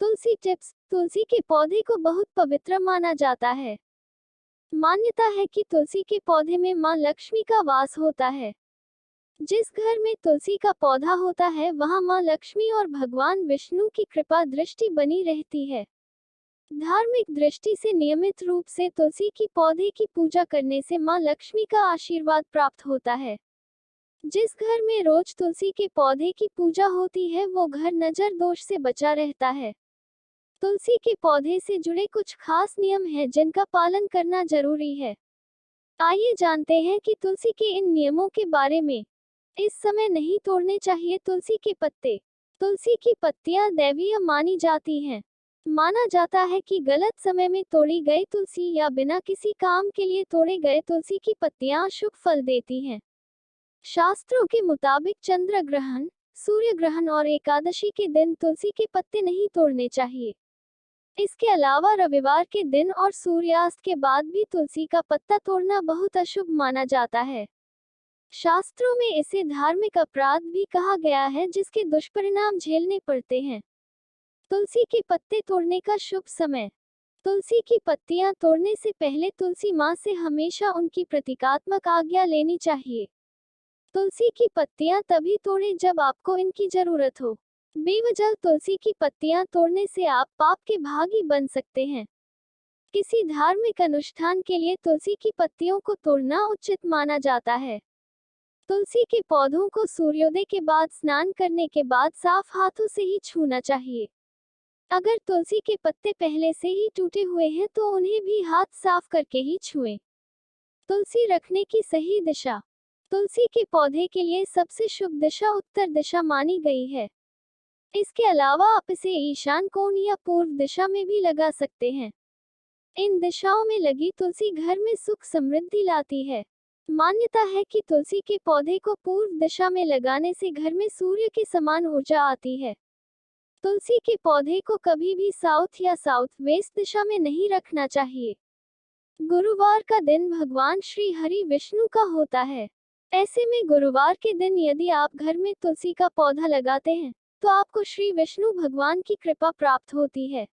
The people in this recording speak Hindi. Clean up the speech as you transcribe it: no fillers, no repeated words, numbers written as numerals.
तुलसी टिप्स। तुलसी के पौधे को बहुत पवित्र माना जाता है। मान्यता है कि तुलसी के पौधे में मां लक्ष्मी का वास होता है। जिस घर में तुलसी का पौधा होता है वहां मां लक्ष्मी और भगवान विष्णु की कृपा दृष्टि बनी रहती है। धार्मिक दृष्टि से नियमित रूप से तुलसी की पौधे की पूजा करने से मां लक्ष्मी का आशीर्वाद प्राप्त होता है। जिस घर में रोज तुलसी के पौधे की पूजा होती है वो घर नजर दोष से बचा रहता है। तुलसी के पौधे से जुड़े कुछ खास नियम हैं जिनका पालन करना जरूरी है। आइए जानते हैं कि तुलसी के इन नियमों के बारे में। इस समय नहीं तोड़ने चाहिए तुलसी के पत्ते। तुलसी की पत्तियां दैवीय मानी जाती हैं। माना जाता है कि गलत समय में तोड़ी गई तुलसी या बिना किसी काम के लिए तोड़े गए तुलसी की पत्तियां अशुभ फल देती हैं। शास्त्रों के मुताबिक चंद्र ग्रहण, सूर्य ग्रहण और एकादशी के दिन तुलसी के पत्ते नहीं तोड़ने चाहिए। इसके अलावा रविवार के दिन और सूर्यास्त के बाद भी तुलसी का पत्ता तोड़ना बहुत अशुभ माना जाता है। शास्त्रों में इसे धार्मिक अपराध भी कहा गया है जिसके दुष्परिणाम झेलने पड़ते हैं। तुलसी के पत्ते तोड़ने का शुभ समय। तुलसी की पत्तियां तोड़ने से पहले तुलसी मां से हमेशा उनकी प्रतीकात्मक आज्ञा लेनी चाहिए। तुलसी की पत्तियां तभी तोड़ें जब आपको इनकी जरूरत हो। बेवजह तुलसी की पत्तियां तोड़ने से आप पाप के भागी बन सकते हैं। किसी धार्मिक अनुष्ठान के लिए तुलसी की पत्तियों को तोड़ना उचित माना जाता है। तुलसी के पौधों को सूर्योदय के बाद स्नान करने के बाद साफ हाथों से ही छूना चाहिए। अगर तुलसी के पत्ते पहले से ही टूटे हुए हैं तो उन्हें भी हाथ साफ करके ही छुएं। तुलसी रखने की सही दिशा। तुलसी के पौधे के लिए सबसे शुभ दिशा उत्तर दिशा मानी गई है। इसके अलावा आप इसे ईशान कोण या पूर्व दिशा में भी लगा सकते हैं। इन दिशाओं में लगी तुलसी घर में सुख समृद्धि लाती है। मान्यता है कि तुलसी के पौधे को पूर्व दिशा में लगाने से घर में सूर्य के समान ऊर्जा आती है। तुलसी के पौधे को कभी भी साउथ या साउथ वेस्ट दिशा में नहीं रखना चाहिए। गुरुवार का दिन भगवान श्री हरि विष्णु का होता है। ऐसे में गुरुवार के दिन यदि आप घर में तुलसी का पौधा लगाते हैं तो आपको श्री विष्णु भगवान की कृपा प्राप्त होती है।